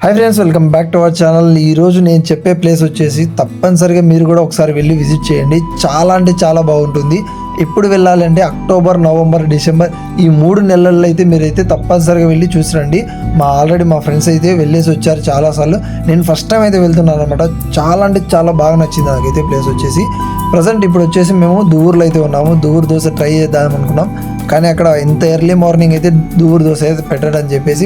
Hi friends, welcome back to our channel. ఈరోజు నేను చెప్పే ప్లేస్ వచ్చేసి తప్పనిసరిగా మీరు కూడా ఒకసారి వెళ్ళి విజిట్ చేయండి. చాలా అంటే చాలా బాగుంటుంది. ఎప్పుడు వెళ్ళాలంటే అక్టోబర్, నవంబర్, డిసెంబర్ ఈ 3 నెలల్లో అయితే మీరైతే తప్పనిసరిగా వెళ్ళి చూసిరండి. ఆల్రెడీ మా ఫ్రెండ్స్ అయితే వెళ్ళేసి వచ్చారు చాలాసార్లు. నేను ఫస్ట్ టైం అయితే వెళ్తున్నాను అనమాట. చాలా అంటే చాలా బాగా నచ్చింది నాకైతే ప్లేస్ వచ్చేసి. ప్రజెంట్ ఇప్పుడు వచ్చేసి మేము దువ్వూరులో అయితే ఉన్నాము. దువ్వూరు దోశ ట్రై చేద్దాం అనుకున్నాం, కానీ అక్కడ ఇంత ఎర్లీ మార్నింగ్ అయితే దువ్వూరు దోశ అయితే పెట్టడని చెప్పేసి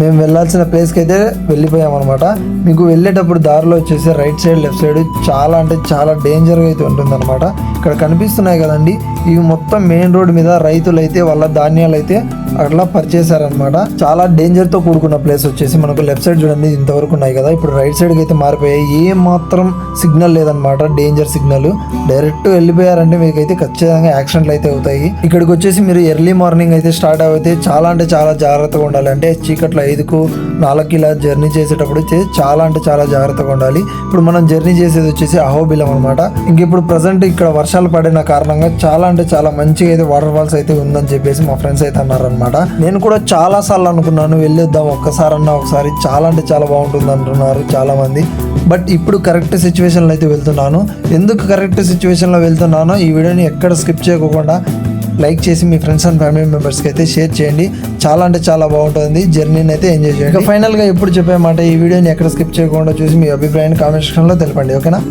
మేము వెళ్ళాల్సిన ప్లేస్కి అయితే వెళ్ళిపోయాం అనమాట. మీకు వెళ్ళేటప్పుడు దారిలో వచ్చేసి రైట్ సైడ్, లెఫ్ట్ సైడ్ చాలా అంటే చాలా డేంజర్గా అయితే ఉంటుందన్నమాట. ఇక్కడ కనిపిస్తున్నాయి కదండి, ఇవి మొత్తం మెయిన్ రోడ్ మీద రైతులు అయితే వాళ్ళ ధాన్యాలు అయితే అట్లా పరిచేశారనమాట. చాలా డేంజర్ తో కూడుకున్న ప్లేస్ వచ్చేసి మనకు లెఫ్ట్ సైడ్ చూడండి ఇంతవరకు ఉన్నాయి కదా, ఇప్పుడు రైట్ సైడ్ కి అయితే మారిపోయాయి. ఏ మాత్రం సిగ్నల్ లేదనమాట, డేంజర్ సిగ్నల్. డైరెక్ట్ వెళ్ళిపోయారంటే మీకు అయితే ఖచ్చితంగా యాక్సిడెంట్లు అయితే అవుతాయి. ఇక్కడికి వచ్చేసి మీరు ఎర్లీ మార్నింగ్ అయితే స్టార్ట్ అయితే చాలా అంటే చాలా జాగ్రత్తగా ఉండాలి. అంటే చీకట్లో 5కు 4కి ఇలా జర్నీ చేసేటప్పుడు చాలా అంటే చాలా జాగ్రత్తగా ఉండాలి. ఇప్పుడు మనం జర్నీ చేసేది వచ్చేసి అహోబిలం అనమాట. ఇంక ఇప్పుడు ప్రజెంట్ ఇక్కడ వర్షాలు పడిన కారణంగా చాలా అంటే చాలా మంచిగా అయితే వాటర్ ఫాల్స్ అయితే ఉందని చెప్పేసి మా ఫ్రెండ్స్ అయితే అన్నారనమాట. నేను కూడా చాలా సార్లు అనుకున్నాను వెళ్ళొద్దాం ఒక్కసారన్నా ఒకసారి, చాలా అంటే చాలా బాగుంటుంది అంటున్నారు చాలా మంది. బట్ ఇప్పుడు కరెక్ట్ సిచ్యువేషన్లో అయితే వెళ్తున్నాను. ఎందుకు కరెక్ట్ సిచ్యువేషన్లో వెళ్తున్నానో ఈ వీడియోని ఎక్కడ స్కిప్ చేయకుండా లైక్ చేసి మీ ఫ్రెండ్స్ అండ్ ఫ్యామిలీ మెంబర్స్కి అయితే షేర్ చేయండి. చాలా అంటే చాలా బాగుంటుంది, జర్నీని అయితే ఎంజాయ్ చేయండి. ఇంకా ఫైనల్గా ఎప్పుడు చెప్పామంటే ఈ వీడియోని ఎక్కడ స్కిప్ చేయకుండా చూసి మీ అభిప్రాయాన్ని కామెంట్ సెక్షన్లో తెలపండి, ఓకేనా?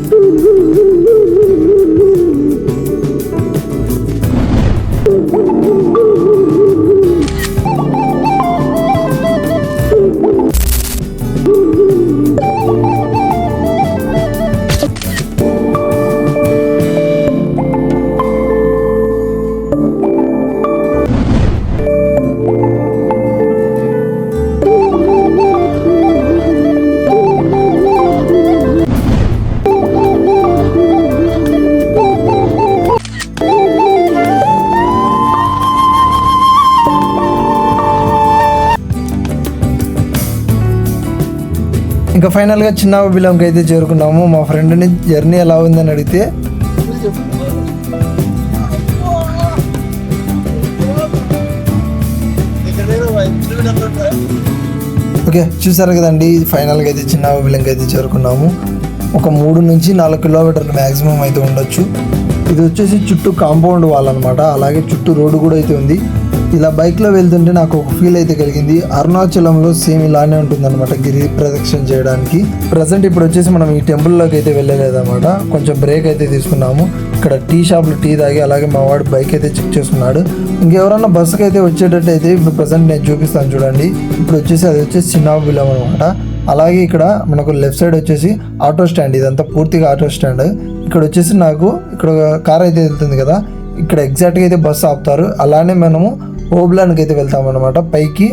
ఇంకా ఫైనల్గా చిన్న బిలంకి అయితే చేరుకున్నాము. మా ఫ్రెండ్ని జర్నీ ఎలా ఉందని అడిగితే ఓకే చూసారు కదండి, ఫైనల్గా అయితే చిన్న బిలంకి అయితే చేరుకున్నాము. ఒక 3 నుంచి 4 కిలోమీటర్లు మ్యాక్సిమం అయితే ఉండొచ్చు. ఇది వచ్చేసి చుట్టూ కాంపౌండ్ వాల్ అనమాట, అలాగే చుట్టూ రోడ్డు కూడా అయితే ఉంది. ఇలా బైక్లో వెళ్తుంటే నాకు ఒక ఫీల్ అయితే కలిగింది, అరుణాచలంలో సేమ్ ఇలానే ఉంటుందన్నమాట గిరి ప్రదక్షిణ చేయడానికి. ప్రజెంట్ ఇప్పుడు వచ్చేసి మనం ఈ టెంపుల్లోకి అయితే వెళ్ళలేదన్నమాట, కొంచెం బ్రేక్ అయితే తీసుకున్నాము. ఇక్కడ టీ షాప్లో టీ తాగి అలాగే మా వాడు బైక్ అయితే చెక్ చేసుకున్నాడు. ఇంకెవరన్నా బస్సుకి అయితే వచ్చేటట్టు అయితే ఇప్పుడు ప్రజెంట్ నేను చూపిస్తాను చూడండి. ఇప్పుడు వచ్చేసి అది వచ్చేసి చిన్నబిలం అనమాట. అలాగే ఇక్కడ మనకు లెఫ్ట్ సైడ్ వచ్చేసి ఆటో స్టాండ్, ఇదంతా పూర్తిగా ఆటో స్టాండ్. ఇక్కడ వచ్చేసి నాకు ఇక్కడ కార్ అయితే వెళ్తుంది కదా, ఇక్కడ ఎగ్జాక్ట్గా అయితే బస్సు ఆపుతారు. అలానే మనము ఓబ్లాన్కి అయితే వెళ్తామన్నమాట పైకి.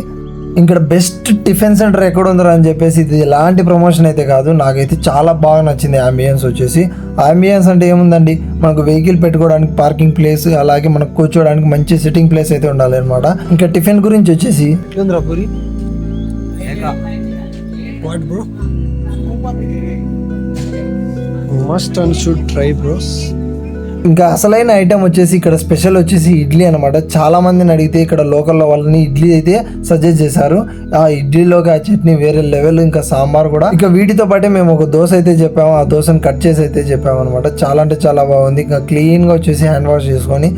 ఇక్కడ బెస్ట్ టిఫిన్ సెంటర్ ఎక్కడ ఉందో అని చెప్పేసి ఇది ఎలాంటి ప్రమోషన్ అయితే కాదు, నాకైతే చాలా బాగా నచ్చింది. అంబియన్స్ వచ్చేసి అంబియన్స్ అంటే ఏముందండి, మనకు వెహికల్ పెట్టుకోవడానికి పార్కింగ్ ప్లేస్, అలాగే మనకు కూర్చోవడానికి మంచి సిట్టింగ్ ప్లేస్ అయితే ఉండాలి అనమాట. ఇంకా టిఫిన్ గురించి వచ్చేసి must and should try bros. ఇంకా అసలైన ఐటమ్ వచ్చేసి ఇక్కడ స్పెషల్ వచ్చేసి ఇడ్లీ అనమాట. చాలా మందిని అడిగితే ఇక్కడ లోకల్లో వాళ్ళని ఇడ్లీ అయితే సజెస్ట్ చేశారు. ఆ ఇడ్లీలోకి ఆ చట్నీ వేరే లెవెల్, ఇంకా సాంబార్ కూడా. ఇంకా వీటితో పాటే మేము ఒక దోశ అయితే చెప్పాము, ఆ దోశను కట్ చేసి అయితే చెప్పాము అనమాట. చాలా అంటే చాలా బాగుంది. ఇంకా క్లీన్గా వచ్చేసి హ్యాండ్ వాష్ చేసుకొని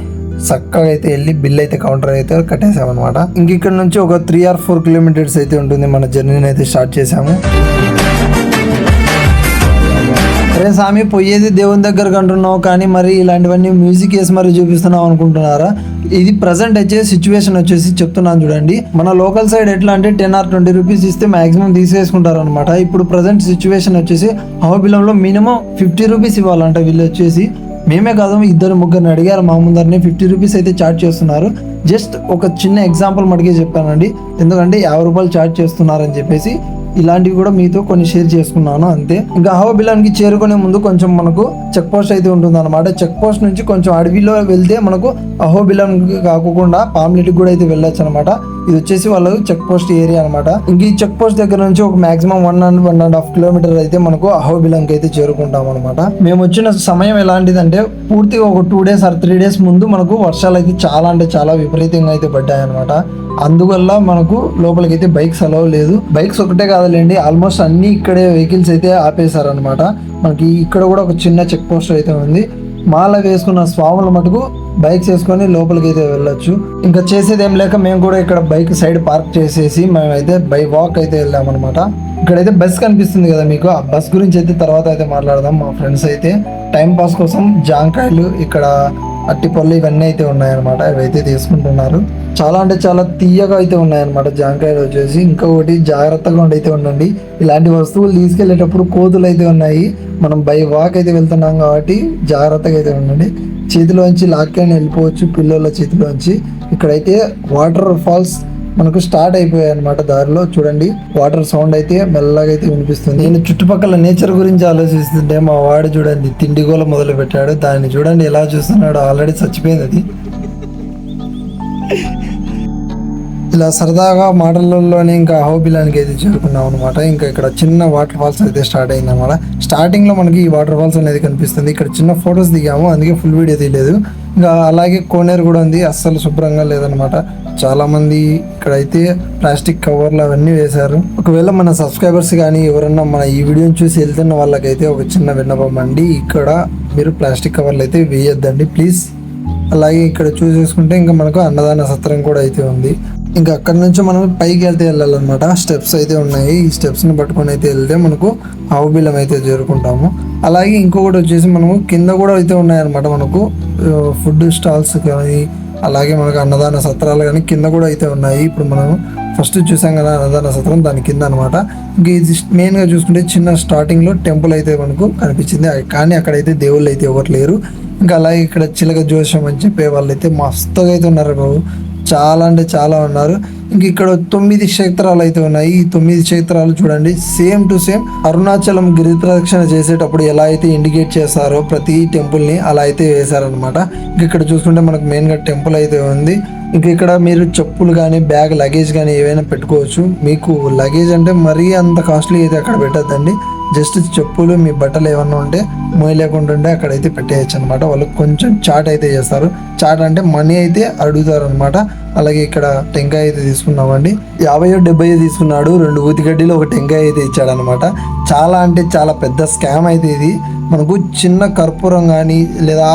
చక్కగా అయితే వెళ్ళి బిల్ అయితే కౌంటర్ అయితే కట్టేసామన్నమాట. ఇంక ఇక్కడ నుంచి ఒక 3 or 4 కిలోమీటర్స్ అయితే ఉంటుంది. మన జర్నీని అయితే స్టార్ట్ చేసాము. అరే స్వామి, పోయేది దేవుని దగ్గరకు అంటున్నావు కానీ మరి ఇలాంటివన్నీ మ్యూజిక్ వేసి మరి చూపిస్తున్నావు అనుకుంటున్నారా? ఇది ప్రజెంట్ వచ్చే సిచ్యువేషన్ వచ్చేసి చెప్తున్నాను చూడండి. మన లోకల్ సైడ్ ఎట్లా అంటే 10 or 20 రూపీస్ ఇస్తే మాక్సిమం తీసేసుకుంటారు అనమాట. ఇప్పుడు ప్రజెంట్ సిచ్యువేషన్ వచ్చేసి అహోబిలంలో మినిమం 50 రూపీస్ ఇవ్వాలంట. వీళ్ళు వచ్చేసి మేమే కాదు 2-3 అడిగారు మా ముందరనే 50 రూపీస్ అయితే ఛార్జ్ చేస్తున్నారు. జస్ట్ ఒక చిన్న ఎగ్జాంపుల్ మటుకే చెప్పానండి, ఎందుకంటే 50 రూపాయలు ఛార్జ్ చేస్తున్నారని చెప్పేసి ఇలాంటివి కూడా మీతో కొన్ని షేర్ చేసుకున్నాను అంతే. ఇంకా అహోబిలానికి చేరుకునే ముందు కొంచెం మనకు చెక్ పోస్ట్ అయితే ఉంటుంది అనమాట. చెక్ పోస్ట్ నుంచి కొంచెం అడవిలో వెళ్తే మనకు అహోబిలం కాకుండా పామ్లెట్కి కూడా అయితే వెళ్ళొచ్చు అనమాట. ఇది వచ్చేసి వాళ్ళు చెక్ పోస్ట్ ఏరియా అనమాట. ఇంక ఈ చెక్ పోస్ట్ దగ్గర నుంచి ఒక మాక్సిమం 1.5 కిలోమీటర్ అయితే మనకు అహోబిలంకి అయితే చేరుకుంటాం అనమాట. మేము వచ్చిన సమయం ఎలాంటిదంటే పూర్తిగా ఒక 2 days or 3 days ముందు మనకు వర్షాలు అయితే చాలా అంటే చాలా విపరీతంగా అయితే పడ్డాయి అనమాట. అందువల్ల మనకు లోపలికి అయితే బైక్స్ అలౌ లేదు. బైక్స్ ఒకటే కాదులేండి, ఆల్మోస్ట్ అన్ని ఇక్కడే వెహికల్స్ అయితే ఆపేశారు అనమాట. మనకి ఇక్కడ కూడా ఒక చిన్న చెక్ పోస్ట్ అయితే ఉంది. మాల వేసుకున్న స్వాముల మటుకు బైక్స్ వేసుకొని లోపలికి అయితే వెళ్ళొచ్చు. ఇంకా చేసేది ఏం లేక మేము కూడా ఇక్కడ బైక్ సైడ్ పార్క్ చేసేసి మేమైతే బై వాక్ అయితే వెళ్ళామన్నమాట. ఇక్కడైతే బస్ కనిపిస్తుంది కదా మీకు, ఆ బస్ గురించి అయితే తర్వాత అయితే మాట్లాడదాం. మా ఫ్రెండ్స్ అయితే టైం పాస్ కోసం జాంకాయలు, ఇక్కడ అట్టిపళ్ళు ఇవన్నీ అయితే ఉన్నాయన్నమాట. ఇవైతే తీసుకుంటున్నారు. చాలా అంటే చాలా తీయగా అయితే ఉన్నాయన్నమాట జాంకాయలు వచ్చేసి. ఇంకొకటి జాగ్రత్తగా అయితే ఉండండి, ఇలాంటి వస్తువులు తీసుకెళ్లేటప్పుడు కోతులు అయితే ఉన్నాయి. మనం బై వాక్ అయితే వెళ్తున్నాం కాబట్టి జాగ్రత్తగా అయితే ఉండండి. చేతిలోంచి లాక్కొని వెళ్ళిపోవచ్చు పిల్లల చేతిలోంచి. ఇక్కడైతే వాటర్ ఫాల్స్ మనకు స్టార్ట్ అయిపోయాయి అనమాట. దారిలో చూడండి వాటర్ సౌండ్ అయితే మెల్లగా అయితే వినిపిస్తుంది. నేను చుట్టుపక్కల నేచర్ గురించి ఆలోచిస్తుంటే మా వాడు చూడండి తిండిగోల మొదలు పెట్టాడు. దాన్ని చూడండి ఎలా చూస్తున్నాడు, ఆల్రెడీ చచ్చిపోయింది అది. ఇలా సరదాగా మాటలలోనే ఇంకా అహోబిలానికి అయితే చేరుకున్నాం అనమాట. ఇంకా ఇక్కడ చిన్న వాటర్ ఫాల్స్ అయితే స్టార్ట్ అయింది అనమాట. స్టార్టింగ్ లో మనకి ఈ వాటర్ ఫాల్స్ అనేది కనిపిస్తుంది. ఇక్కడ చిన్న ఫొటోస్ దిగాము, అందుకే ఫుల్ వీడియో తీయలేదు. ఇంకా అలాగే కోనేరు కూడా ఉంది, అస్సలు శుభ్రంగా లేదనమాట. చాలా మంది ఇక్కడైతే ప్లాస్టిక్ కవర్లు అవన్నీ వేశారు. ఒకవేళ మన సబ్స్క్రైబర్స్ కానీ ఎవరన్నా మన ఈ వీడియోని చూసి వెళ్తున్న వాళ్ళకైతే ఒక చిన్న విన్నపం అండి, ఇక్కడ మీరు ప్లాస్టిక్ కవర్లు అయితే వేయొద్దండి ప్లీజ్. అలాగే ఇక్కడ చూసేసుకుంటే ఇంకా మనకు అన్నదాన సత్రం కూడా అయితే ఉంది. ఇంకా అక్కడ నుంచి మనం పైకి వెళ్తే వెళ్ళాలన్నమాట. స్టెప్స్ అయితే ఉన్నాయి, ఈ స్టెప్స్ని పట్టుకొని అయితే వెళ్తే మనకు అహోబిలం అయితే చేరుకుంటాము. అలాగే ఇంకొకటి వచ్చేసి మనము కింద కూడా అయితే ఉన్నాయన్నమాట. మనకు ఫుడ్ స్టాల్స్ కానీ అలాగే మనకు అన్నదాన సత్రాలు కానీ కింద కూడా అయితే ఉన్నాయి. ఇప్పుడు మనం ఫస్ట్ చూసాం కదా అన్నదాన సత్రం, దాని కింద అనమాట. ఇంక ఇది మెయిన్గా చూసుకుంటే చిన్న స్టార్టింగ్లో టెంపుల్ అయితే మనకు కనిపించింది, కానీ అక్కడైతే దేవుళ్ళు అయితే ఎవరు లేరు. ఇంకా అలాగే ఇక్కడ చిలక జోషం అని చెప్పే వాళ్ళు అయితే మస్తుగా అయితే ఉన్నారు బాబు, చాలా అంటే చాలా ఉన్నారు. ఇంక ఇక్కడ 9 క్షేత్రాలు అయితే ఉన్నాయి. ఈ 9 క్షేత్రాలు చూడండి సేమ్ టు సేమ్ అరుణాచలం గిరి ప్రదక్షిణ చేసేటప్పుడు ఎలా అయితే ఇండికేట్ చేస్తారో ప్రతి టెంపుల్ని అలా అయితే వేశారనమాట. ఇంక ఇక్కడ చూసుకుంటే మనకు మెయిన్గా టెంపుల్ అయితే ఉంది. ఇంక ఇక్కడ మీరు చెప్పులు కానీ బ్యాగ్ లగేజ్ కానీ ఏవైనా పెట్టుకోవచ్చు. మీకు లగేజ్ అంటే మరీ అంత కాస్ట్లీ అయితే అక్కడ పెట్టద్దండి, జస్ట్ చెప్పులు మీ బట్టలు ఏమన్నా ఉంటే మోయలేకుండా ఉంటే అక్కడైతే పెట్టేయచ్చు అనమాట. వాళ్ళు కొంచెం చాట్ అయితే చేస్తారు, చాట్ అంటే మనీ అయితే అడుగుతారు అనమాట. అలాగే ఇక్కడ టెంకాయ అయితే తీసుకున్నామండి, 50-70 తీసుకున్నాడు. 2 ఊతిగడ్డీలు ఒక టెంకాయ అయితే ఇచ్చాడు అనమాట. చాలా అంటే చాలా పెద్ద స్కామ్ అయితే ఇది. మనకు చిన్న కర్పూరం కానీ లేదా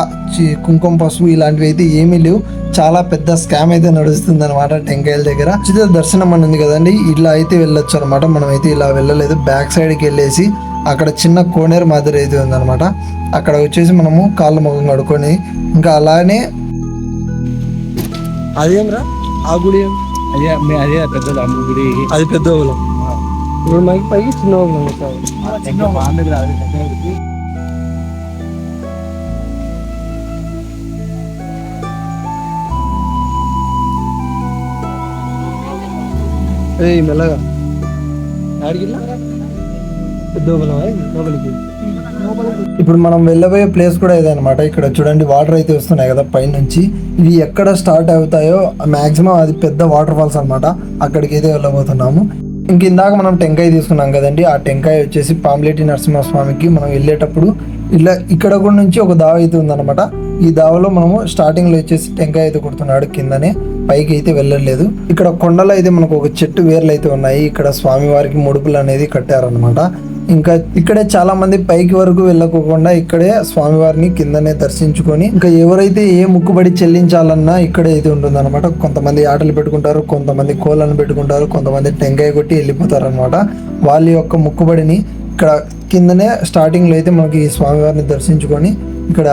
కుంకుమ పసుపు ఇలాంటివి అయితే ఏమీ లేవు, చాలా పెద్ద స్కామ్ అయితే నడుస్తుంది అనమాట టెంకాయల దగ్గర. ఉచిత దర్శనం అని ఉంది కదండి, ఇలా అయితే వెళ్ళొచ్చు అనమాట. మనం అయితే ఇలా వెళ్ళలేదు, బ్యాక్ సైడ్కి వెళ్ళేసి అక్కడ చిన్న కోనేరు మాదిరి అయితే ఉందన్నమాట. అక్కడ వచ్చేసి మనము కాళ్ళ ముఖం కడుక్కొని ఇంకా అలానే అదేంరా ఆ గుడి అదే పెద్ద గుడి, అది పెద్ద ఊలం పైకి చిన్న ఊలం. మెల్లగా ఇప్పుడు మనం వెళ్ళబోయే ప్లేస్ కూడా ఇదనమాట. ఇక్కడ చూడండి వాటర్ అయితే వస్తున్నాయి కదా పైనుంచి, ఇవి ఎక్కడ స్టార్ట్ అవుతాయో మాక్సిమం అది పెద్ద వాటర్ ఫాల్స్ అనమాట. అక్కడికి అయితే వెళ్ళబోతున్నాము. ఇందాక మనం టెంకాయ తీసుకున్నాం కదండి, ఆ టెంకాయ వచ్చేసి పాంబ్లేటి నరసింహస్వామికి మనం వెళ్ళేటప్పుడు ఇలా ఇక్కడ కూడా నుంచి ఒక దావ అయితే ఉందన్నమాట. ఈ దావలో మనము స్టార్టింగ్ లో వచ్చేసి టెంకాయ అయితే కొడుతున్నాడు, కిందనే పైకి అయితే వెళ్ళలేదు. ఇక్కడ కొండలో అయితే మనకు ఒక చెట్టు వేర్లు అయితే ఉన్నాయి. ఇక్కడ స్వామివారికి ముడుపులు అనేది కట్టారనమాట. ఇంకా ఇక్కడే చాలా మంది పైకి వరకు వెళ్ళకోకుండా ఇక్కడే స్వామివారిని కిందనే దర్శించుకొని ఇంకా ఎవరైతే ఏ ముక్కుబడి చెల్లించాలన్నా ఇక్కడే అయితే ఉంటుంది అనమాట. కొంతమంది ఆటలు పెట్టుకుంటారు, కొంతమంది కోళ్ళను పెట్టుకుంటారు, కొంతమంది టెంకాయ కొట్టి వెళ్ళిపోతారు అనమాట. వాళ్ళ యొక్క ముక్కుబడిని ఇక్కడ కిందనే స్టార్టింగ్ లో అయితే మనకి స్వామివారిని దర్శించుకొని ఇక్కడ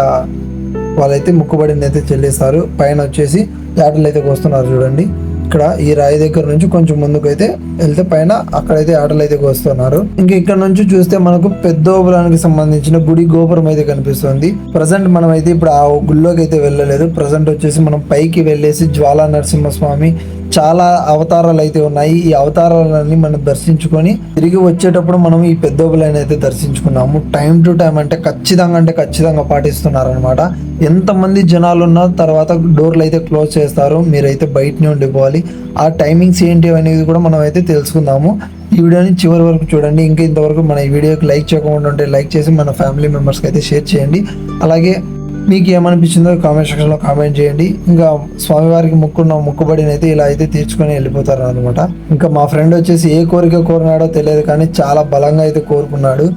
వాళ్ళైతే ముక్కుబడిని అయితే చెల్లిస్తారు. పైన వచ్చేసి ఆటలు అయితే కోస్తున్నారు చూడండి. ఇక్కడ ఈ రాయి దగ్గర నుంచి కొంచెం ముందుకు అయితే వెళ్తే పైన అక్కడైతే ఆటలు అయితే కోస్తున్నారు. ఇంకా ఇక్కడ నుంచి చూస్తే మనకు పెద్దోబులానికి సంబంధించిన గుడి గోపురం అయితే కనిపిస్తుంది. ప్రజెంట్ మనం అయితే ఇప్పుడు ఆ గుడిలోకి అయితే వెళ్ళలేదు. ప్రజెంట్ వచ్చేసి మనం పైకి వెళ్ళేసి జ్వాలా నరసింహస్వామి చాలా అవతారాలు అయితే ఉన్నాయి. ఈ అవతారాలన్నీ మనం దర్శించుకొని తిరిగి వచ్చేటప్పుడు మనం ఈ పెద్దోబులని అయితే దర్శించుకున్నాము. టైం టు టైం అంటే ఖచ్చితంగా పాటిస్తున్నారు అనమాట. ఎంతమంది జనాలు ఉన్న తర్వాత డోర్లు అయితే క్లోజ్ చేస్తారు, మీరైతే బయటనే ఉండిపోవాలి. ఆ టైమింగ్స్ ఏంటి అనేది కూడా మనం అయితే తెలుసుకుందాము. ఈ వీడియోని చివరి వరకు చూడండి. ఇంకా ఇంతవరకు మన ఈ వీడియోకి లైక్ చేయకుండా ఉంటే లైక్ చేసి మన ఫ్యామిలీ మెంబర్స్కి అయితే షేర్ చేయండి. అలాగే మీకు ఏమనిపించిందో కామెంట్ సెక్షన్లో కామెంట్ చేయండి. ఇంకా స్వామివారికి మొక్కుబడిని అయితే ఇలా అయితే తీర్చుకొని వెళ్ళిపోతారు అనమాట. ఇంకా మా ఫ్రెండ్ వచ్చేసి ఏ కోరిక కోరినాడో తెలియదు కానీ చాలా బలంగా అయితే కోరుకున్నాడు.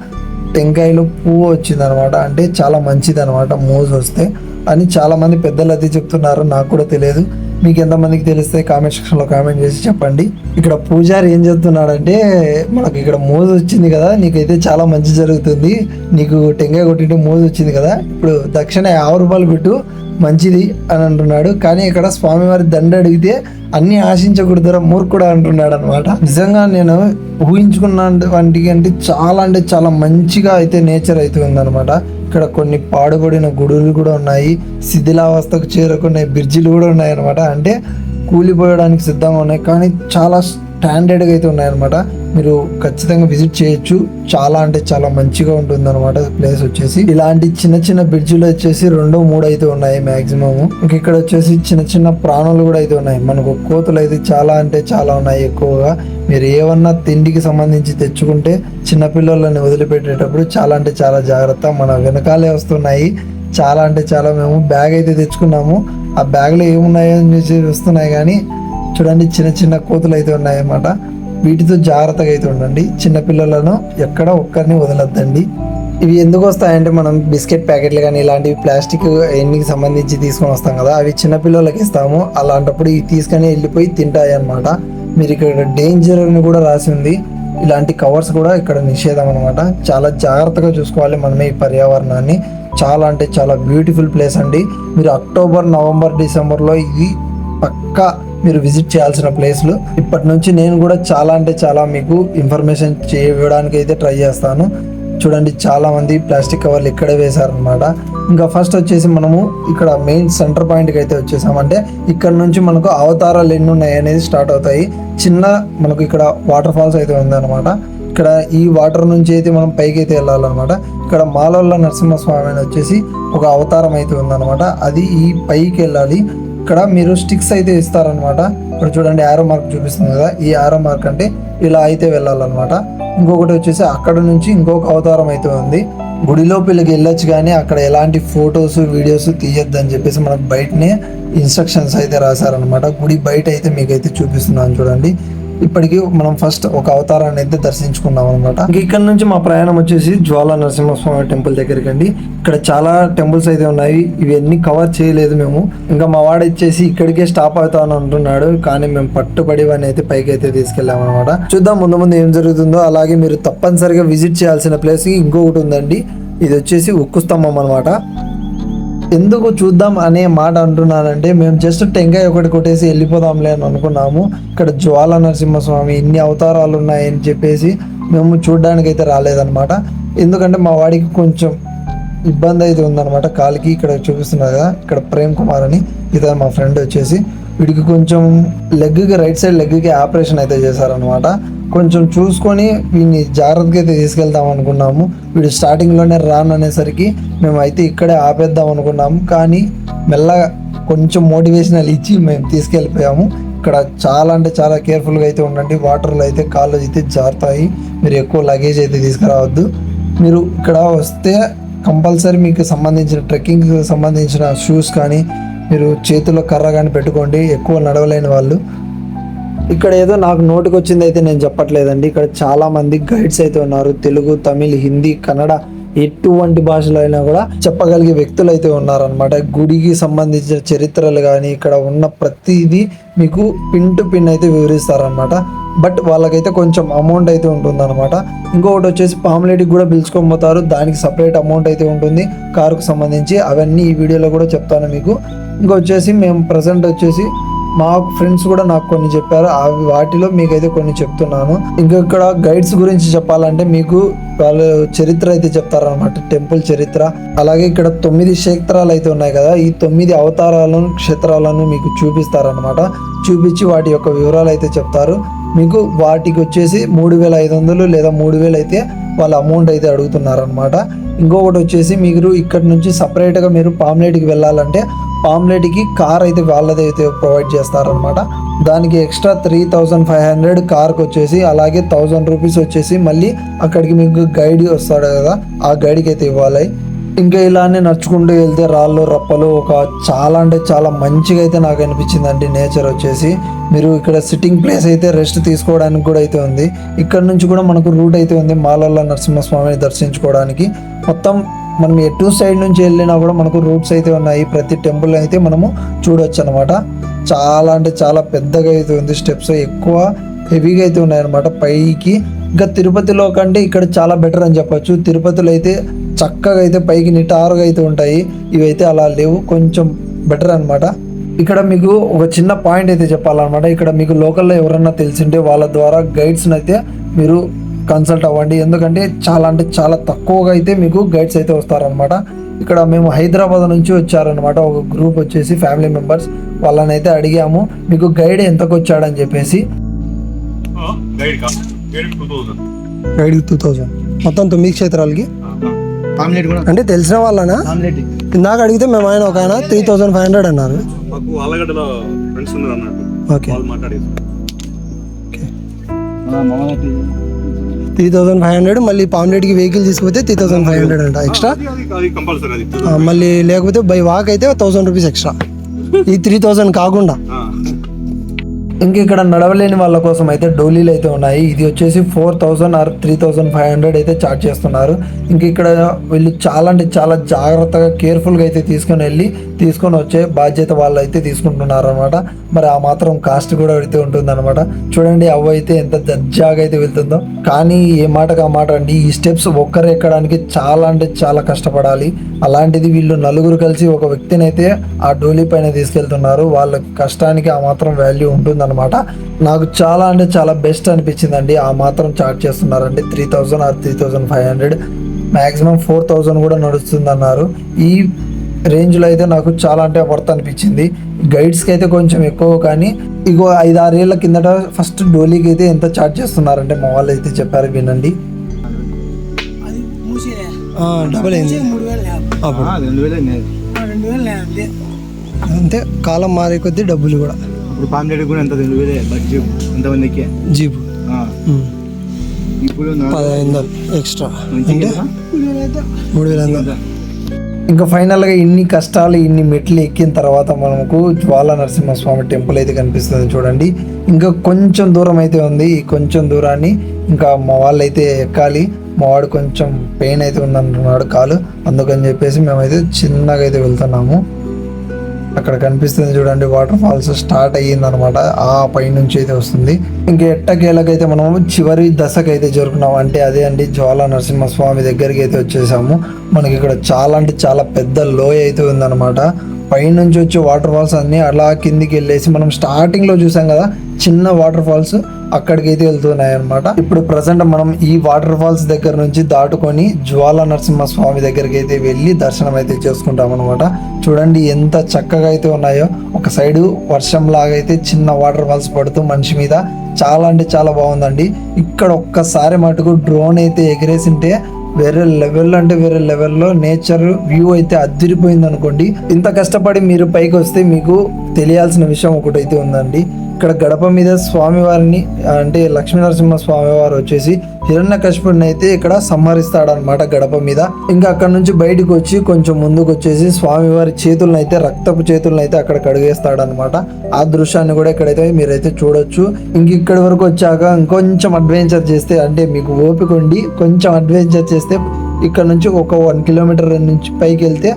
టెంకాయలో పువ్వు వచ్చింది అనమాట. అంటే చాలా మంచిది అనమాట మోజు వస్తే అని చాలా మంది పెద్దలు అయితే చెప్తున్నారు. నాకు కూడా తెలియదు, మీకు ఎంతమందికి తెలిస్తే కామెంట్ సెక్షన్లో కామెంట్ చేసి చెప్పండి. ఇక్కడ పూజారి ఏం చెప్తున్నాడంటే, మనకు ఇక్కడ మోజు వచ్చింది కదా, నీకైతే చాలా మంచి జరుగుతుంది, నీకు టెంకాయ కొట్టింటే మోజు వచ్చింది కదా, ఇప్పుడు దక్షిణ 50 రూపాయలు పెట్టు మంచిది అని అంటున్నాడు. కానీ ఇక్కడ స్వామివారి దండ అడిగితే అన్ని ఆశించకూడదురా మూర్ఖుడు అంటున్నాడు అనమాట. నిజంగా నేను ఊహించుకున్న వాటికి అంటే చాలా మంచిగా అయితే నేచర్ అయితే ఉందన్నమాట. ఇక్కడ కొన్ని పాడుబడిన గుడులు కూడా ఉన్నాయి, శిథిలావస్థకు చేరుకునే బ్రిడ్జిలు కూడా ఉన్నాయి అనమాట. అంటే కూలిపోయడానికి సిద్ధంగా ఉన్నాయి, కానీ చాలా స్టాండర్డ్గా అయితే ఉన్నాయన్నమాట. మీరు ఖచ్చితంగా విజిట్ చేయొచ్చు. చాలా మంచిగా ఉంటుంది అనమాట ప్లేస్ వచ్చేసి. ఇలాంటి చిన్న బ్రిడ్జిలు వచ్చేసి 2-3 అయితే ఉన్నాయి మ్యాక్సిమం. ఇంక ఇక్కడ వచ్చేసి చిన్న ప్రాణులు కూడా అయితే ఉన్నాయి. మనకు కోతులు అయితే చాలా ఉన్నాయి ఎక్కువగా. మీరు ఏమన్నా తిండికి సంబంధించి తెచ్చుకుంటే చిన్నపిల్లలని వదిలిపెట్టేటప్పుడు చాలా జాగ్రత్త. మన వెనకాలే వస్తున్నాయి చాలా మేము బ్యాగ్ అయితే తెచ్చుకున్నాము. ఆ బ్యాగ్లో ఏమున్నాయో వస్తున్నాయి, కానీ చూడండి చిన్న కోతులు అయితే ఉన్నాయి అన్నమాట. వీటితో జాగ్రత్తగా అయితే ఉండండి. చిన్నపిల్లలను ఎక్కడ ఒక్కరిని వదలొద్దండి. ఇవి ఎందుకు వస్తాయంటే, మనం బిస్కెట్ ప్యాకెట్లు కానీ ఇలాంటివి ప్లాస్టిక్ ఎన్నికి సంబంధించి తీసుకొని వస్తాం కదా, అవి చిన్నపిల్లలకి ఇస్తాము. అలాంటప్పుడు ఇవి తీసుకొని వెళ్ళిపోయి తింటాయి అన్నమాట. మీరు ఇక్కడ డేంజర్ అని కూడా రాసి ఉంది. ఇలాంటి కవర్స్ కూడా ఇక్కడ నిషేధం అనమాట. చాలా జాగ్రత్తగా చూసుకోవాలి మనమే ఈ పర్యావరణాన్ని. చాలా బ్యూటిఫుల్ ప్లేస్ అండి. మీరు అక్టోబర్, నవంబర్, డిసెంబర్లో ఇది పక్కా మీరు విజిట్ చేయాల్సిన ప్లేస్లు. ఇప్పటి నుంచి నేను కూడా చాలా మీకు ఇన్ఫర్మేషన్ చేయడానికి అయితే ట్రై చేస్తాను. చూడండి చాలా మంది ప్లాస్టిక్ కవర్లు ఇక్కడే వేశారనమాట. ఇంకా ఫస్ట్ వచ్చేసి మనము ఇక్కడ మెయిన్ సెంటర్ పాయింట్కి అయితే వచ్చేసామంటే, ఇక్కడ నుంచి మనకు అవతారాలు ఎన్ని ఉన్నాయి అనేది స్టార్ట్ అవుతాయి. మనకు ఇక్కడ వాటర్ ఫాల్స్ అయితే ఉందన్నమాట. ఇక్కడ ఈ వాటర్ నుంచి అయితే మనం పైకి అయితే వెళ్ళాలన్నమాట. ఇక్కడ మాలోళ్ళ నరసింహస్వామి అని వచ్చేసి ఒక అవతారం అయితే ఉందన్నమాట. అది ఈ పైకి వెళ్ళాలి. ఇక్కడ మీరు స్టిక్స్ అయితే ఇస్తారనమాట. ఇక్కడ చూడండి యారో మార్క్ చూపిస్తుంది కదా, ఈ యారో మార్క్ అంటే ఇలా అయితే వెళ్ళాలన్నమాట. ఇంకొకటి వచ్చేసి అక్కడ నుంచి ఇంకొక అవతారం అయితే ఉంది. గుడి లోపలికి వెళ్ళొచ్చు, కానీ అక్కడ ఎలాంటి ఫొటోస్ వీడియోస్ తీయొద్దు అని చెప్పేసి మనకు బయటనే ఇన్స్ట్రక్షన్స్ అయితే రాశారనమాట. గుడి బయట అయితే మీకైతే చూపిస్తున్నాను చూడండి. ఇప్పటికీ మనం ఫస్ట్ ఒక అవతారాన్ని అయితే దర్శించుకున్నాం అనమాట. ఇక్కడ నుంచి మా ప్రయాణం వచ్చేసి జ్వాలా నరసింహస్వామి టెంపుల్ దగ్గరికి అండి. ఇక్కడ చాలా టెంపుల్స్ అయితే ఉన్నాయి, ఇవన్నీ కవర్ చేయలేదు మేము. ఇంకా మా వాడు వచ్చేసి ఇక్కడికే స్టాప్ అవుతామని అంటున్నాడు, కానీ మేము పట్టుబడి వాడిని అయితే పైకి అయితే తీసుకెళ్ళాం అనమాట. చూద్దాం ముందు ఏం జరుగుతుందో. అలాగే మీరు తప్పనిసరిగా విజిట్ చేయాల్సిన ప్లేస్ ఇంకొకటి ఉందండి. ఇది వచ్చేసి ఉక్కు స్తంభం అనమాట. ఎందుకు చూద్దాం అనే మాట అంటున్నానంటే, మేము జస్ట్ టెంకాయ ఒకటి కొట్టేసి వెళ్ళిపోదాంలే అని అనుకున్నాము. ఇక్కడ జ్వాలా నరసింహస్వామి ఇన్ని అవతారాలు ఉన్నాయని చెప్పేసి మేము చూడడానికి అయితే రాలేదన్నమాట. ఎందుకంటే మా వాడికి కొంచెం ఇబ్బంది అయితే ఉందన్నమాట కాలికి. ఇక్కడ చూపిస్తున్నారు కదా, ఇక్కడ ప్రేమ్ కుమార్ అని ఇతను మా ఫ్రెండ్ వచ్చేసి, వీడికి కొంచెం రైట్ సైడ్ లెగ్కి ఆపరేషన్ అయితే చేశారనమాట. కొంచెం చూసుకొని వీడిని జాగ్రత్తగా అయితే తీసుకెళ్దాం అనుకున్నాము. వీడు స్టార్టింగ్లోనే అనేసరికి మేము అయితే ఇక్కడే ఆపేద్దాం అనుకున్నాము, కానీ మెల్లగా కొంచెం మోటివేషనల్ ఇచ్చి మేము తీసుకెళ్ళిపోయాము. ఇక్కడ చాలా కేర్ఫుల్గా అయితే ఉండండి. వాటర్లో అయితే కాళ్ళు అయితే జారుతాయి. మీరు ఎక్కువ లగేజ్ అయితే తీసుకురావద్దు. మీరు ఇక్కడ వస్తే కంపల్సరీ మీకు సంబంధించిన ట్రెక్కింగ్కి సంబంధించిన షూస్ కానీ, మీరు చేతిలో కర్ర కానీ పెట్టుకోండి, ఎక్కువ నడవలేని వాళ్ళు. ఇక్కడ ఏదో నాకు నోటికి వచ్చింది అయితే నేను చెప్పట్లేదండి. ఇక్కడ చాలా మంది గైడ్స్ అయితే ఉన్నారు. తెలుగు, తమిళ్, హిందీ, కన్నడ ఎటువంటి భాషలో అయినా కూడా చెప్పగలిగే వ్యక్తులు అయితే ఉన్నారనమాట. గుడికి సంబంధించిన చరిత్రలు కానీ ఇక్కడ ఉన్న ప్రతిదీ మీకు పిన్ టు పిన్ అయితే వివరిస్తారనమాట. బట్ వాళ్ళకైతే కొంచెం అమౌంట్ అయితే ఉంటుందన్నమాట. ఇంకొకటి వచ్చేసి పాంప్లెట్కి కూడా పిలుచుకొని పోతారు, దానికి సపరేట్ అమౌంట్ అయితే ఉంటుంది కారుకు సంబంధించి. అవన్నీ ఈ వీడియోలో కూడా చెప్తాను మీకు. ఇంకొచ్చేసి మేము ప్రజెంట్ వచ్చేసి మా ఫ్రెండ్స్ కూడా నాకు కొన్ని చెప్పారు, అవి వాటిలో మీకైతే కొన్ని చెప్తున్నాను. ఇంకా ఇక్కడ గైడ్స్ గురించి చెప్పాలంటే మీకు వాళ్ళు చరిత్ర అయితే చెప్తారనమాట, టెంపుల్ చరిత్ర. అలాగే ఇక్కడ 9 క్షేత్రాలు అయితే ఉన్నాయి కదా, ఈ 9 అవతారాలను క్షేత్రాలను మీకు చూపిస్తారనమాట. చూపించి వాటి యొక్క వివరాలు అయితే చెప్తారు. మీకు వాటికి వచ్చేసి 3,500 లేదా 3,000 అయితే వాళ్ళ అమౌంట్ అయితే అడుగుతున్నారనమాట. ఇంకొకటి వచ్చేసి మీరు ఇక్కడ నుంచి సపరేట్గా మీరు పామ్లెట్కి వెళ్ళాలంటే పామ్లెట్కి కార్ అయితే వాళ్ళది అయితే ప్రొవైడ్ చేస్తారనమాట. దానికి ఎక్స్ట్రా 3,500 కార్కి వచ్చేసి, అలాగే 1,000 రూపీస్ వచ్చేసి మళ్ళీ అక్కడికి మీకు గైడ్ వస్తాడు కదా, ఆ గైడ్కి అయితే ఇవ్వాలి. ఇంకా ఇలానే నడుచుకుంటూ వెళ్తే రాళ్ళు రప్పలు ఒక చాలా అంటే చాలా మంచిగా అయితే నాకు అనిపించిందండి. నేచర్ వచ్చేసి మీరు ఇక్కడ సిట్టింగ్ ప్లేస్ అయితే రెస్ట్ తీసుకోవడానికి కూడా అయితే ఉంది. ఇక్కడ నుంచి కూడా మనకు రూట్ అయితే ఉంది మాలల్ల నరసింహస్వామిని దర్శించుకోవడానికి. మొత్తం మనం ఎటు సైడ్ నుంచి వెళ్ళినా కూడా మనకు రూట్స్ అయితే ఉన్నాయి. ప్రతి టెంపుల్ అయితే మనము చూడొచ్చు అనమాట. చాలా అంటే చాలా పెద్దగా అయితే ఉంది, స్టెప్స్ ఎక్కువ హెవీగా అయితే ఉన్నాయన్నమాట పైకి. ఇంకా తిరుపతిలో కంటే ఇక్కడ చాలా బెటర్ అని చెప్పొచ్చు. తిరుపతిలో అయితే చక్కగా అయితే పైకి నిటారుగా అయితే ఉంటాయి, ఇవైతే అలా లేవు, కొంచెం బెటర్ అనమాట. ఇక్కడ మీకు ఒక చిన్న పాయింట్ అయితే చెప్పాలన్నమాట. ఇక్కడ మీకు లోకల్లో ఎవరన్నా తెలిసింటే వాళ్ళ ద్వారా గైడ్స్ని అయితే మీరు కన్సల్ట్ అవ్వండి. ఎందుకంటే చాలా అంటే చాలా తక్కువగా అయితే మీకు గైడ్స్ అయితే వస్తారనమాట. ఇక్కడ మేము హైదరాబాద్ నుంచి వచ్చారనమాట ఒక గ్రూప్ వచ్చేసి ఫ్యామిలీ మెంబర్స్. వాళ్ళని అయితే అడిగాము మీకు గైడ్ ఎంతకు వచ్చాడని చెప్పేసి. గైడ్ 2,000 మొత్తం 9 క్షేత్రాలకి పామ్లెట్ కూడా అంటే తెలిసిన వాళ్ళనా? పామ్లెట్ ఇందాక అడిగితే మేము ఒక ఆయన 3,500 అన్నారు. మాకు ఆలగడ్డలో ఫ్రెండ్స్ ఉన్నారు అన్నట్టు, ఓకే వాళ్ళు మాట్లాడేది. 3,500 మళ్ళీ పామ్లెట్కి వెహికల్ తీసుకుపోతే 3,500 అంట ఎక్స్ట్రా. అది కంపల్సరీ అది. మళ్ళీ లేకపోతే బై వాక్ అయితే 1,000 రూపీస్ ఎక్స్ట్రా, ఈ 3,000 కాకుండా. ఇంక ఇక్కడ నడవలేని వాళ్ళ కోసం అయితే డోలీలు అయితే ఉన్నాయి. ఇది వచ్చేసి 4,000 ఆర్ 3,500 అయితే చార్జ్ చేస్తున్నారు. ఇంక ఇక్కడ వీళ్ళు చాలా అంటే చాలా జాగ్రత్తగా కేర్ఫుల్గా అయితే తీసుకొని వచ్చే బాధ్యత వాళ్ళు అయితే తీసుకుంటున్నారు అనమాట. మరి ఆ మాత్రం కాస్ట్ కూడా అయితే ఉంటుందన్నమాట. చూడండి అవ్వ అయితే ఎంత దర్జాగా అయితే వెళ్తుందో. కానీ ఏ మాటకు ఆ మాట అండి, ఈ స్టెప్స్ ఒక్కరు ఎక్కడానికి చాలా అంటే చాలా కష్టపడాలి. అలాంటిది వీళ్ళు నలుగురు కలిసి ఒక వ్యక్తిని అయితే ఆ డోలీ పైన తీసుకెళ్తున్నారు. వాళ్ళ కష్టానికి ఆ మాత్రం వాల్యూ ఉంటుందన్నమాట. నాకు చాలా అంటే చాలా బెస్ట్ అనిపించిందండి. ఆ మాత్రం చార్జ్ చేస్తున్నారండి. 3,000 ఆర్ 3,500, మ్యాక్సిమం 4,000 కూడా నడుస్తుంది అన్నారు. ఈ రేంజ్లో అయితే నాకు చాలా అంటే వర్త్ అనిపించింది. గైడ్స్కి అయితే కొంచెం ఎక్కువ, కానీ ఇగో 5-6 ఏళ్ల కిందట ఫస్ట్ డోలీకి అయితే ఎంత చార్జ్ చేస్తున్నారంటే మా వాళ్ళు అయితే చెప్పారు, వినండి. డబల్ అయింది అప్పుడు. 2,000 అంతే, కాలం మారే కొద్దీ డబ్బులు కూడా. ఇప్పుడు పామ్లెట్ కూడా ఎంత 2,000 బడ్జెట్ ఎంతమందికి జీప్ ఇప్పుడు 1,500 ఎక్స్ట్రా అంటే 3,500. ఇంకా ఫైనల్గా ఇన్ని కష్టాలు ఇన్ని మెట్లు ఎక్కిన తర్వాత మనకు జ్వాల నరసింహస్వామి టెంపుల్ అయితే కనిపిస్తుంది చూడండి. ఇంకా కొంచెం దూరం అయితే ఉంది. ఈ కొంచెం దూరాన్ని ఇంకా మా వాళ్ళు అయితే ఎక్కాలి. మా వాడు కొంచెం పెయిన్ అయితే ఉందంటున్నాడు కాలు, అందుకని చెప్పేసి మేమైతే చిన్నగా అయితే వెళ్తున్నాము. అక్కడ కనిపిస్తుంది చూడండి, వాటర్ ఫాల్స్ స్టార్ట్ అయ్యింది అనమాట. ఆ పై నుంచి అయితే వస్తుంది. ఇంకా ఎట్టకేలకైతే మనము చివరి దశకైతే చేరుకున్నాము. అంటే అదే అండి, జ్వాల నరసింహస్వామి దగ్గరికి అయితే వచ్చేసాము. మనకి ఇక్కడ చాలా అంటే చాలా పెద్ద లోయ అయితే ఉందన్నమాట. పైనుంచి వచ్చే వాటర్ ఫాల్స్ అన్నీ అలా కిందికి వెళ్ళేసి మనం స్టార్టింగ్లో చూసాం కదా చిన్న వాటర్ ఫాల్స్, అక్కడికి అయితే వెళ్తున్నాయి అనమాట. ఇప్పుడు ప్రజెంట్ మనం ఈ వాటర్ ఫాల్స్ దగ్గర నుంచి దాటుకొని జ్వాల నరసింహస్వామి దగ్గరికి అయితే వెళ్ళి దర్శనం అయితే చేసుకుంటాం అనమాట. చూడండి ఎంత చక్కగా అయితే ఉన్నాయో. ఒక సైడు వర్షం లాగా అయితే చిన్న వాటర్ ఫాల్స్ పడుతూ మనిషి మీద చాలా అంటే చాలా బాగుందండి. ఇక్కడ ఒక్కసారి మటుకు డ్రోన్ అయితే ఎగిరేసింటే వేరే లెవెల్ అంటే వేరే లెవెల్లో నేచర్ వ్యూ అయితే అదిరిపోయింది అనుకోండి. ఇంత కష్టపడి మీరు పైకి వస్తే మీకు తెలియాల్సిన విషయం ఒకటైతే ఉందండి. ఇక్కడ గడప మీద స్వామివారిని అంటే లక్ష్మీనరసింహ స్వామివారు వచ్చేసి హిరణ్యకశిపుడిని అయితే ఇక్కడ సంహరిస్తాడనమాట గడప మీద. ఇంకా అక్కడ నుంచి బయటకు వచ్చి కొంచెం ముందుకు వచ్చేసి స్వామివారి చేతులను అయితే రక్తపు చేతులను అయితే అక్కడ కడిగేస్తాడనమాట. ఆ దృశ్యాన్ని కూడా ఇక్కడైతే మీరైతే చూడొచ్చు. ఇంక ఇక్కడి వరకు వచ్చాక ఇంకొంచెం అడ్వెంచర్ చేస్తే, అంటే మీకు ఓపిక ఉండి కొంచెం అడ్వెంచర్ చేస్తే ఇక్కడ నుంచి ఒక 1 కిలోమీటర్ నుంచి పైకి వెళ్తే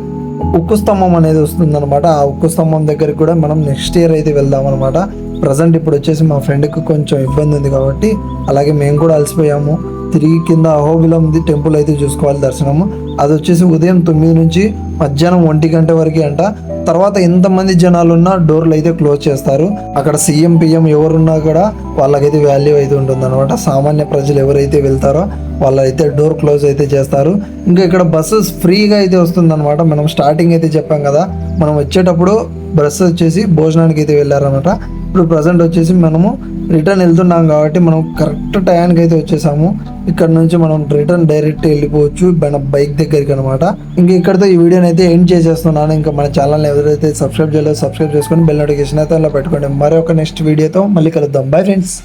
ఉక్కు స్తంభం అనేది వస్తుంది అనమాట. ఆ ఉక్కు స్తంభం దగ్గరికి కూడా మనం నెక్స్ట్ ఇయర్ అయితే వెళ్దాం అనమాట. ప్రజెంట్ ఇప్పుడు వచ్చేసి మా ఫ్రెండ్కి కొంచెం ఇబ్బంది ఉంది కాబట్టి, అలాగే మేము కూడా అలసిపోయాము. తిరిగి కింద అహోబిలంది టెంపుల్ అయితే చూసుకోవాలి దర్శనము. అది వచ్చేసి ఉదయం 9 నుంచి మధ్యాహ్నం 1 గంట వరకు అంట. తర్వాత ఎంతమంది జనాలు ఉన్నా డోర్లు అయితే క్లోజ్ చేస్తారు. అక్కడ సీఎం పిఎం ఎవరున్నా కూడా వాళ్ళకైతే వాల్యూ అయితే ఉంటుంది అనమాట. సామాన్య ప్రజలు ఎవరైతే వెళ్తారో వాళ్ళైతే డోర్ క్లోజ్ అయితే చేస్తారు. ఇంకా ఇక్కడ బస్సెస్ ఫ్రీగా అయితే వస్తుందన్నమాట. మనం స్టార్టింగ్ అయితే చెప్పాం కదా, మనం వచ్చేటప్పుడు బస్సు వచ్చేసి భోజనానికి అయితే వెళ్ళారనమాట. ఇప్పుడు ప్రజెంట్ వచ్చేసి మనము రిటర్న్ వెళ్తున్నాం కాబట్టి మనం కరెక్ట్ టైంకి అయితే వచ్చేసాము. ఇక్కడ నుంచి మనం రిటర్న్ డైరెక్ట్ వెళ్ళిపోవచ్చు మన బైక్ దగ్గరికి అనమాట. ఇంకా ఇక్కడతో ఈ వీడియోని అయితే ఎండ్ చేసేస్తున్నాను. ఇంకా మన ఛానల్ని ఎవరైతే సబ్స్క్రైబ్ చేయలేదో సబ్స్క్రైబ్ చేసుకొని బెల్ నోటిఫికేషన్ అయితే అలా పెట్టుకోండి. మరొక నెక్స్ట్ వీడియోతో మళ్ళీ కలుద్దాం. Bye friends.